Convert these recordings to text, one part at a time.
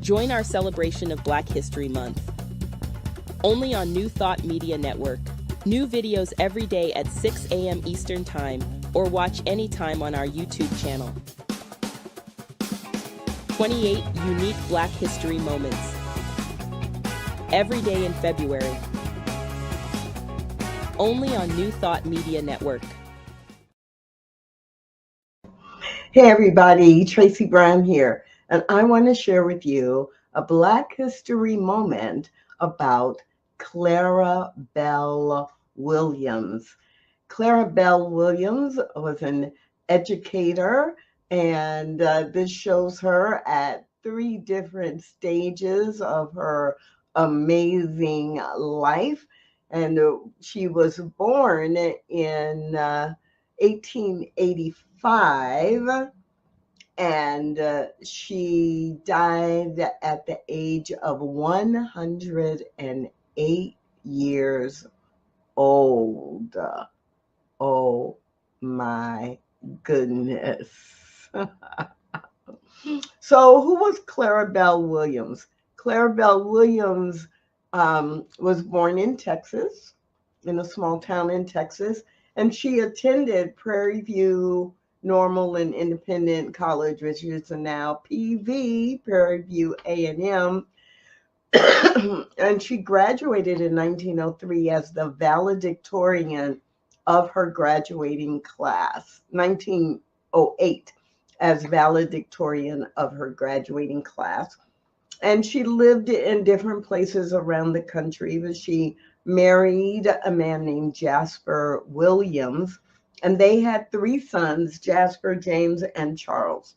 Join our celebration of Black History Month. Only on New Thought Media Network. New videos every day at 6 a.m. Eastern Time, or watch anytime on our YouTube channel. 28 unique Black History moments. Every day in February. Only on New Thought Media Network. Hey everybody, Tracy Brown here, and I want to share with you a Black History moment about Clara Belle Williams. Clara Belle Williams was an educator, and this shows her at 3 different stages of her amazing life. And she was born in 1885, and she died at the age of 108 years old. Oh my goodness. So who was Clara Belle Williams? Clara Belle Williams was born in Texas, in a small town in Texas, and she attended Prairie View Normal and Independent College, which is now PV, Prairie View A&M. And she graduated in 1903 as the valedictorian of her graduating class, 1908 as valedictorian of her graduating class. And she lived in different places around the country, but she married a man named Jasper Williams, and they had 3 sons, Jasper, James, and Charles.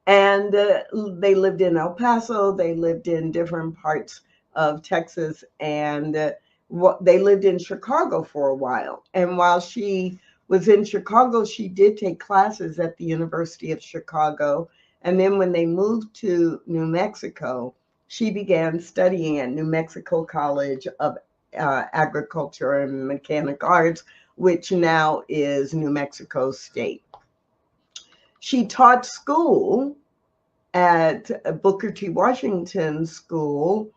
And they lived in El Paso, they lived in different parts of Texas, and they lived in Chicago for a while. And while she was in Chicago, she did take classes at the University of Chicago. And then when they moved to New Mexico, she began studying at New Mexico College of Agriculture and Mechanic Arts, which now is New Mexico State. She taught school at Booker T. Washington School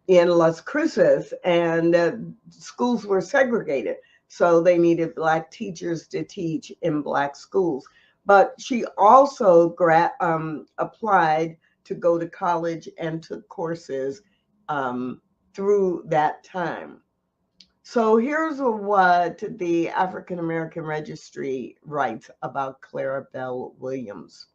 in Las Cruces, and schools were segregated. So they needed Black teachers to teach in Black schools. But she also applied to go to college and took courses through that time. So here's what the African American Registry writes about Clara Belle Williams.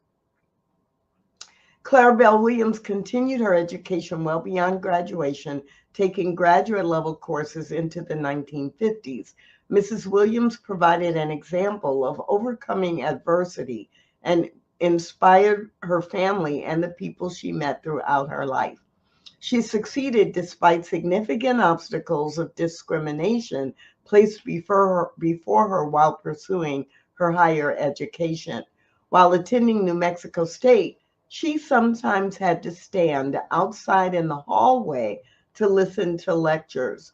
Clara Belle Williams continued her education well beyond graduation, taking graduate level courses into the 1950s. Mrs. Williams provided an example of overcoming adversity and inspired her family and the people she met throughout her life. She succeeded despite significant obstacles of discrimination placed before her while pursuing her higher education. While attending New Mexico State, she sometimes had to stand outside in the hallway to listen to lectures.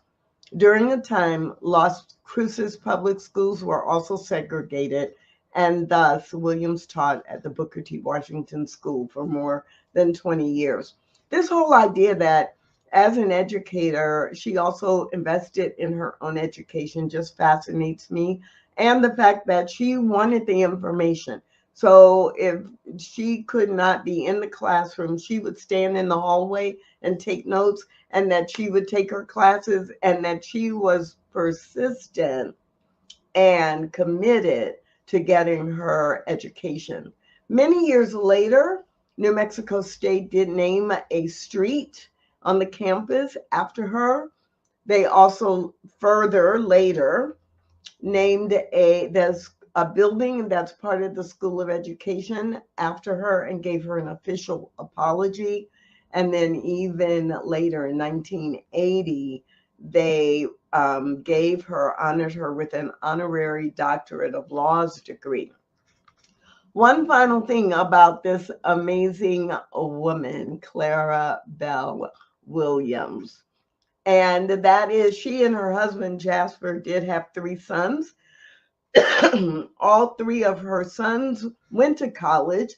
During the time, Las Cruces public schools were also segregated, and thus Williams taught at the Booker T. Washington School for more than 20 years. This whole idea that as an educator, she also invested in her own education just fascinates me. And the fact that she wanted the information. So if she could not be in the classroom, she would stand in the hallway and take notes, and that she would take her classes, and that she was persistent and committed to getting her education. Many years later, New Mexico State did name a street on the campus after her. They also further later named there's a building that's part of the School of Education after her and gave her an official apology. And then even later in 1980, they honored her with an honorary doctorate of laws degree. One final thing about this amazing woman, Clara Belle Williams, and that is she and her husband Jasper did have 3 sons. All 3 of her sons went to college,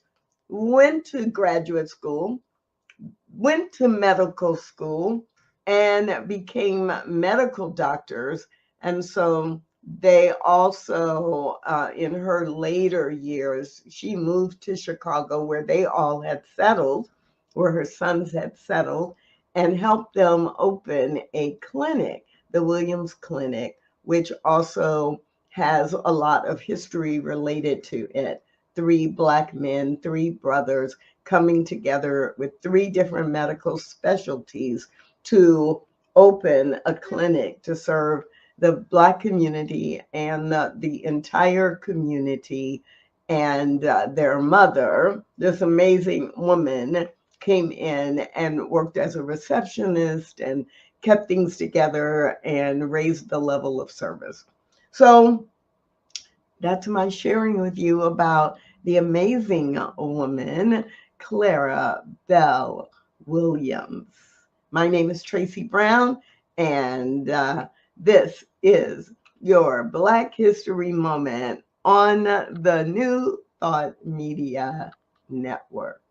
went to graduate school, went to medical school and became medical doctors. And so they also, in her later years, she moved to Chicago where they all had settled, where her sons had settled, and helped them open a clinic, the Williams Clinic, which also has a lot of history related to it. 3 Black men, 3 brothers coming together with 3 different medical specialties to open a clinic to serve the Black community and the entire community. And their mother, this amazing woman, came in and worked as a receptionist and kept things together and raised the level of service. So that's my sharing with you about the amazing woman, Clara Belle Williams. My name is Tracy Brown, and this is your Black History Moment on the New Thought Media Network.